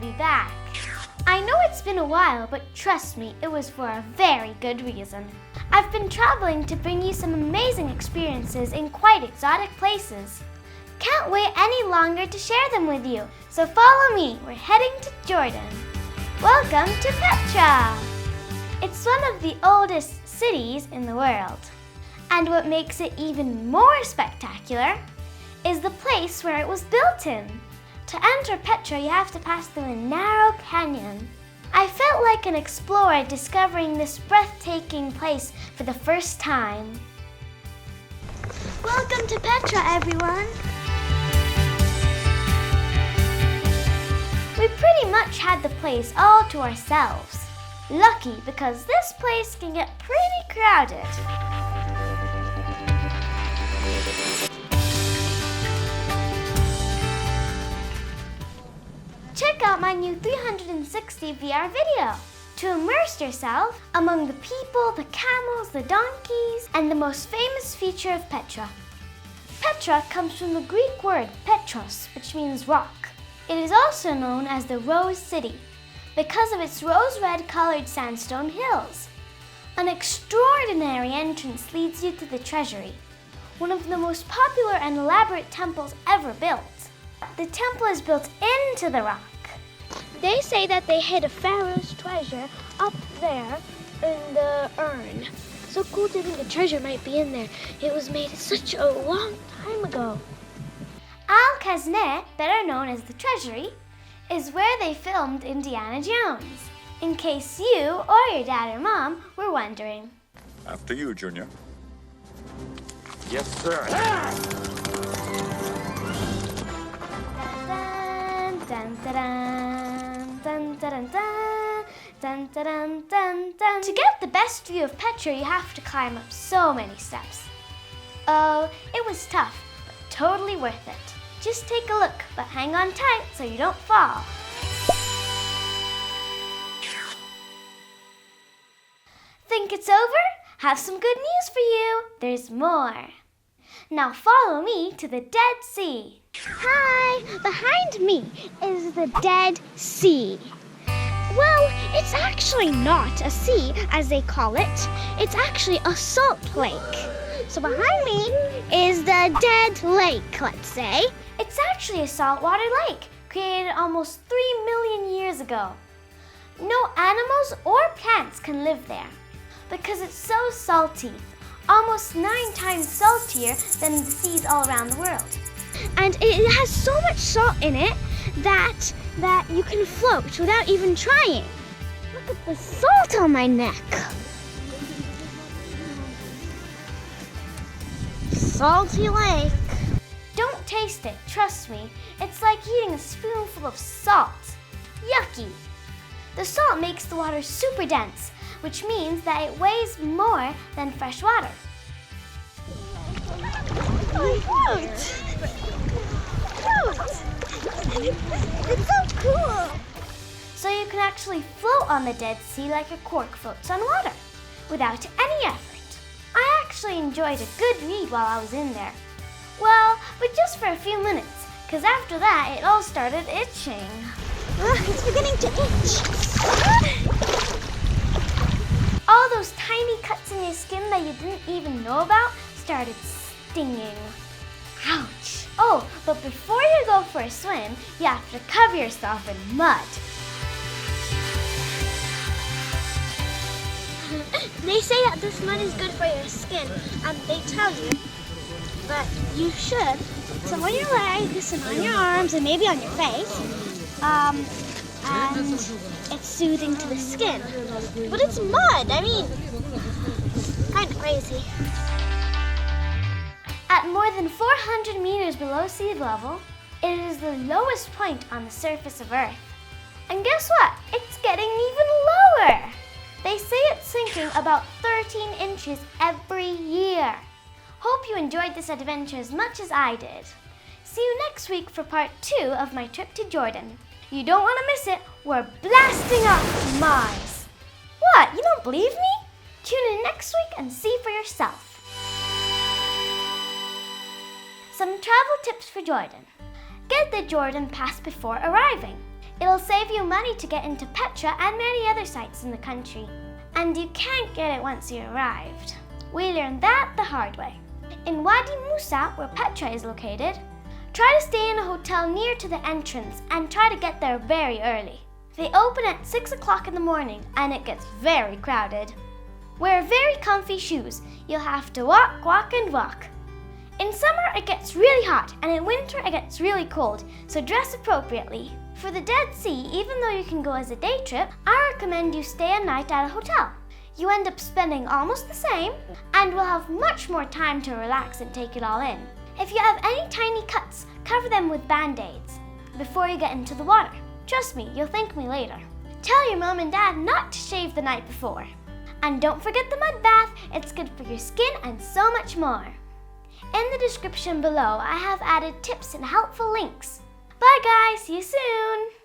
be back. I know it's been a while, but trust me, it was for a very good reason. I've been traveling to bring you some amazing experiences in quite exotic places. Can't wait any longer to share them with you, so follow me. We're heading to Jordan. Welcome to Petra! It's one of the oldest cities in the world. And what makes it even more spectacular is the place where it was built in. To enter Petra, you have to pass through a narrow canyon. I felt like an explorer discovering this breathtaking place for the first time. Welcome to Petra, everyone! We pretty much had the place all to ourselves. Lucky, because this place can get pretty crowded. Check out my new 360 VR video to immerse yourself among the people, the camels, the donkeys, and the most famous feature of Petra. Petra comes from the Greek word Petros, which means rock. It is also known as the Rose City because of its rose-red colored sandstone hills. An extraordinary entrance leads you to the treasury, one of the most popular and elaborate temples ever built. The temple is built into the rock. They say that they hid a pharaoh's treasure up there in the urn. So cool to think the treasure might be in there. It was made such a long time ago. Al-Khazneh, better known as the treasury, is where they filmed Indiana Jones, in case you or your dad or mom were wondering. After you, Junior. Yes, sir. Dun, dun, dun, dun, dun, dun, dun, dun, dun, dun. To get the best view of Petra, you have to climb up so many steps. Oh, it was tough, but totally worth it. Just take a look, but hang on tight so you don't fall. Think it's over? Have some good news for you. There's more. Now follow me to the Dead Sea. Hi! Behind me is the Dead Sea. Well, it's actually not a sea, as they call it. It's actually a salt lake. So behind me is the Dead Lake, let's say. It's actually a saltwater lake, created almost 3 million years ago. No animals or plants can live there because it's so salty. Almost 9 times saltier than the seas all around the world. And it has so much salt in it that you can float without even trying. Look at the salt on my neck. Salty lake. Don't taste it, trust me. It's like eating a spoonful of salt. Yucky. The salt makes the water super dense, which means that it weighs more than fresh water. It's so cool! So you can actually float on the Dead Sea like a cork floats on water, without any effort. I actually enjoyed a good read while I was in there. Well, but just for a few minutes, because after that it all started itching. It's beginning to itch. All those tiny cuts in your skin that you didn't even know about started stinging. Ouch! Oh, but before you go for a swim, you have to cover yourself in mud. They say that this mud is good for your skin, and they tell you that you should put some on your legs, some on your arms, and maybe on your face. And it's soothing to the skin. But it's mud, I mean, kind of crazy. At more than 400 meters below sea level, it is the lowest point on the surface of Earth. And guess what? It's getting even lower. They say it's sinking about 13 inches every year. Hope you enjoyed this adventure as much as I did. See you next week for part 2 of my trip to Jordan. You don't want to miss it. We're blasting off to Mars. What? You don't believe me? Tune in next week and see for yourself. Some travel tips for Jordan. Get the Jordan Pass before arriving. It'll save you money to get into Petra and many other sites in the country. And you can't get it once you arrived. We learned that the hard way. In Wadi Musa, where Petra is located, try to stay in a hotel near to the entrance and try to get there very early. They open at 6 o'clock in the morning and it gets very crowded. Wear very comfy shoes. You'll have to walk, walk, and walk. In summer, it gets really hot, and in winter, it gets really cold, so dress appropriately. For the Dead Sea, even though you can go as a day trip, I recommend you stay a night at a hotel. You end up spending almost the same, and will have much more time to relax and take it all in. If you have any tiny cuts, cover them with Band-Aids before you get into the water. Trust me, you'll thank me later. Tell your mom and dad not to shave the night before. And don't forget the mud bath, it's good for your skin and so much more. In the description below, I have added tips and helpful links. Bye guys, see you soon!